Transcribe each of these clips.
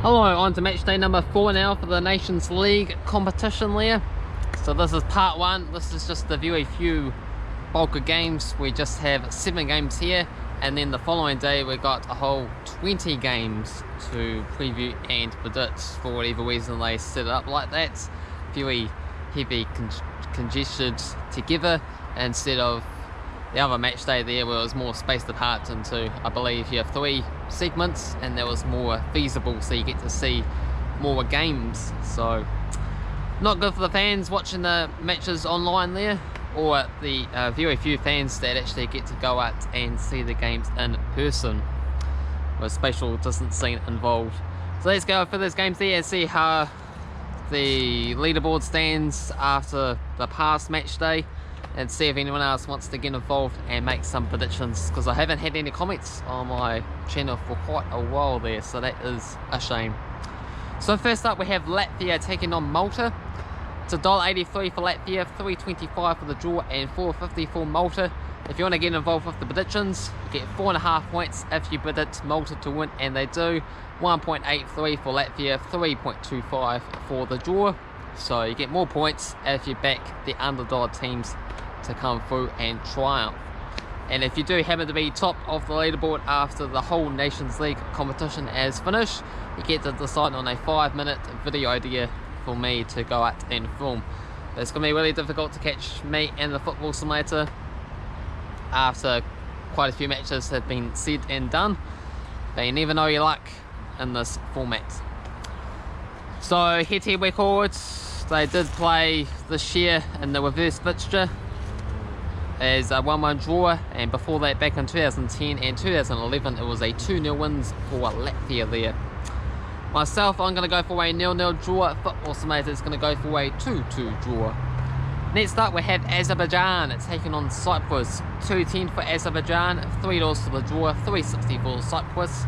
Hello, on to match day number 4 now for the Nations League competition there. So this is part 1. This is just the very few bulk of games. We just have 7 games here, and then the following day we got a whole 20 games to preview and predict. For whatever reason they set it up like that, very heavy congested together, instead of the other match day there where it was more spaced apart into, I believe, you have 3 segments, and that was more feasible, so you get to see more games. So not good for the fans watching the matches online there, or the very few fans that actually get to go out and see the games in person with spatial distancing involved. So let's go for those games there and see how the leaderboard stands after the past match day, and see if anyone else wants to get involved and make some predictions, because I haven't had any comments on my channel for quite a while there, so that is a shame. So first up we have Latvia taking on Malta. It's $1.83 for Latvia, $3.25 for the draw, and $4.50 for Malta. If you want to get involved with the predictions, you get 4.5 points if you predict Malta to win, and they do. 1.83 for Latvia, 3.25 for the draw. So you get more points if you back the underdog teams to come through and triumph. And if you do happen to be top of the leaderboard after the whole Nations League competition is finished, you get to decide on a 5-minute video idea for me to go out and film. But it's going to be really difficult to catch me and the football simulator after quite a few matches have been said and done, but you never know your luck in this format. So head-to-head records, they did play this year in the reverse fixture as a 1-1 draw, and before that back in 2010 and 2011 it was a 2-0 wins for Latvia there. Myself, I'm going to go for a 0-0 draw. Football simulator is going to go for a 2-2 draw. Next up we have Azerbaijan taking on Cyprus. 2-10 for Azerbaijan, $3 for the draw, $3.60 for Cyprus.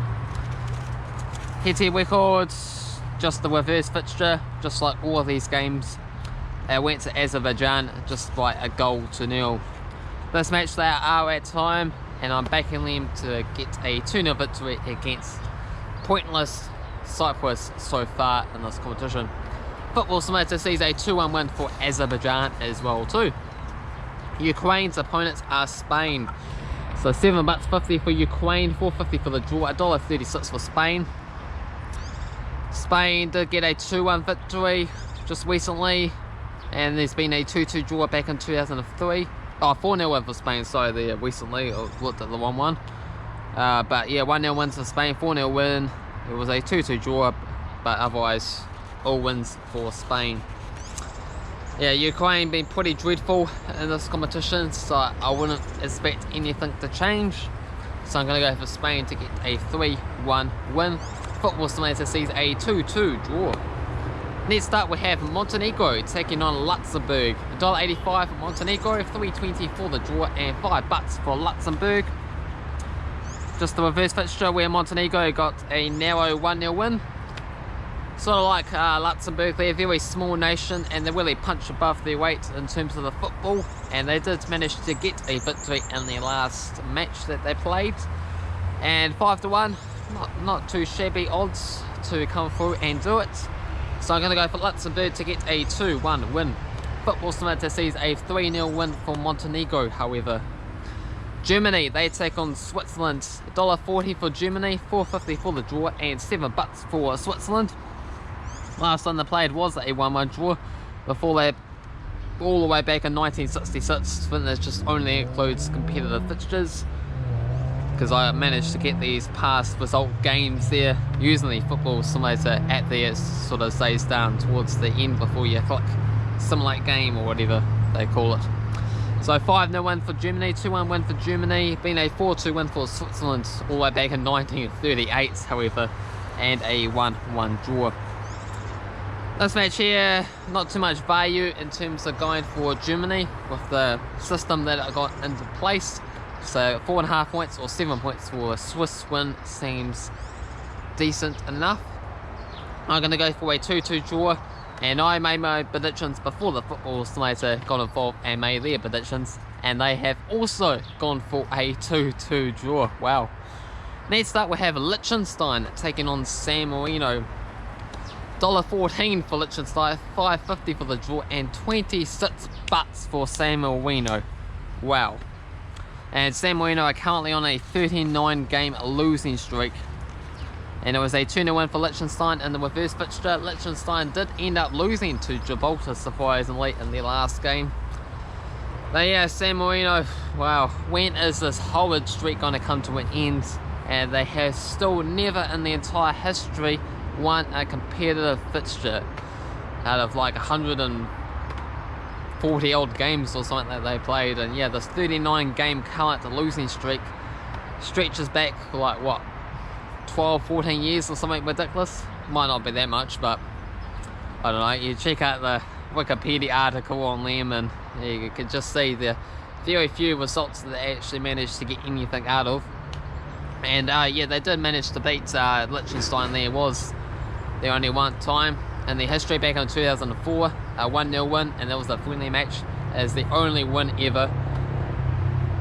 Head-to-head records, just the reverse fixture, just like all of these games. Went to Azerbaijan just by a 1-0. This match they are at time, and I'm backing them to get a 2-0 victory against pointless Cyprus so far in this competition. Football simulator sees a 2-1 win for Azerbaijan as well too. Ukraine's opponents are Spain. So $7.50 for Ukraine, $4.50 for the draw, $1.36 for Spain. Spain did get a 2-1 victory just recently, and there's been a 2-2 draw back in 2003. Oh, 4-0 win for Spain, sorry, there recently. I looked at the 1-1. But yeah, 1-0 wins for Spain, 4-0 win. It was a 2-2 draw, but otherwise all wins for Spain. Yeah, Ukraine been pretty dreadful in this competition, so I wouldn't expect anything to change. So I'm going to go for Spain to get a 3-1 win. Football simulator sees a 2-2 draw. Next up we have Montenegro taking on Luxembourg. $1.85 for Montenegro, $3.20 for the draw, and $5 for Luxembourg. Just the reverse fixture where Montenegro got a narrow 1-0 win. Sort of like Luxembourg, they're a very small nation and they really punch above their weight in terms of the football, and they did manage to get a victory in their last match that they played. And 5-1, not too shabby odds to come through and do it. So I'm going to go for Luxembourg to get a 2-1 win. Football simulator sees a 3-0 win for Montenegro, however. Germany, they take on Switzerland. $1.40 for Germany, $4.50 for the draw, and $7 for Switzerland. Last time they played was a 1-1 draw before they, all the way back in 1966. I think that just only includes competitive fixtures, because I managed to get these past result games there using the football simulator at the sort of stays down towards the end before you click simulate game or whatever they call it. So 5-0 win for Germany, 2-1 win for Germany, been a 4-2 win for Switzerland all the way back in 1938 however, and a 1-1 draw. This match here, not too much value in terms of going for Germany with the system that it got into place. So 4.5 points or 7 points for a Swiss win seems decent enough. I'm going to go for a 2-2 draw, and I made my predictions before the football simulator got involved and made their predictions, and they have also gone for a 2-2 draw. Wow. Next up we have Liechtenstein taking on San Marino. $1.14 for Liechtenstein, $5.50 for the draw, and 26 bucks for San Marino. Wow. And San Marino are currently on a 39 game losing streak. And it was a 2-0 win for Liechtenstein in the reverse fixture. Liechtenstein did end up losing to Gibraltar, surprisingly, in their last game. But yeah, San Marino, wow, when is this horrid streak going to come to an end? And they have still never in the entire history won a competitive fixture out of like 140 odd games or something that they played. And yeah, this 39 game current losing streak stretches back for like what, 12-14 years or something ridiculous. Might not be that much, but I don't know. You check out the Wikipedia article on them and you can just see the very few results that they actually managed to get anything out of. And yeah, they did manage to beat Liechtenstein. There was their only one time in their history back in 2004, a 1-0 win, and that was a friendly match, as the only win ever.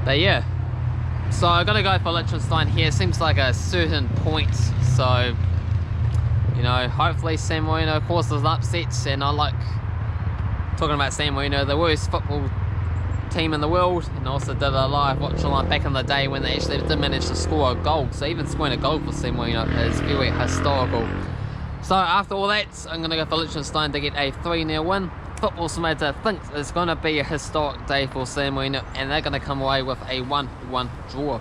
But yeah, so I'm gonna go for Liechtenstein here. Seems like a certain point, so you know, hopefully San Marino causes upsets. And I like talking about San Marino, the worst football team in the world, and also did a live watch on back in the day when they actually did manage to score a goal. So even scoring a goal for San Marino is very historical. So after all that, I'm going to go for Liechtenstein to get a 3-0 win. Football Simulator thinks it's going to be a historic day for San Marino, and they're going to come away with a 1-1 draw.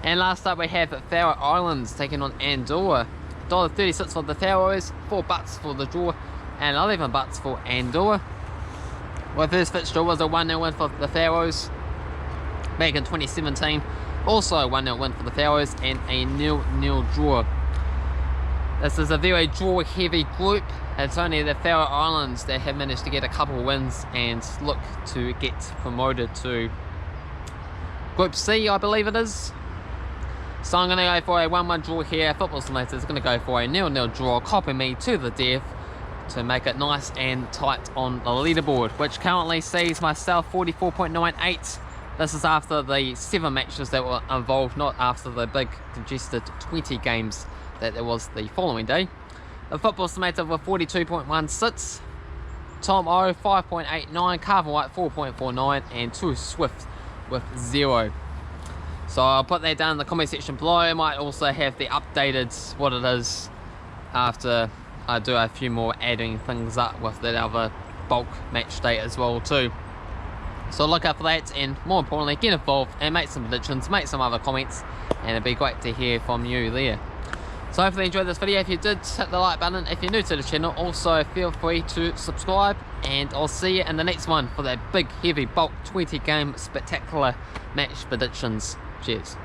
And last up we have Faroe Islands taking on Andorra. $1.36 for the Faroes, $4 for the draw, and $11 for Andorra. Well, first fixture was a 1-0 win for the Faroes back in 2017. Also a 1-0 win for the Faroes and a 0-0 draw. This is a very draw-heavy group. It's only the Faroe Islands that have managed to get a couple of wins and look to get promoted to Group C, I believe it is. So I'm going to go for a 1-1 draw here. Football Simulator is going to go for a 0-0 draw. Copy me to the death to make it nice and tight on the leaderboard, which currently sees myself 44.98. This is after the 7 matches that were involved, not after the big congested 20 games that there was the following day. The Football Simulator with 42.16, Tom O 5.89, Cavan Wright 4.49, and 2 Swift with 0. So I'll put that down in the comment section below. I might also have the updated what it is after I do a few more adding things up with that other bulk match day as well too. So look out for that, and more importantly, get involved and make some predictions, make some other comments, and it'd be great to hear from you there. So hopefully you enjoyed this video. If you did, hit the like button. If you're new to the channel, also feel free to subscribe, and I'll see you in the next one for that big heavy bulk 20 game spectacular match predictions. Cheers.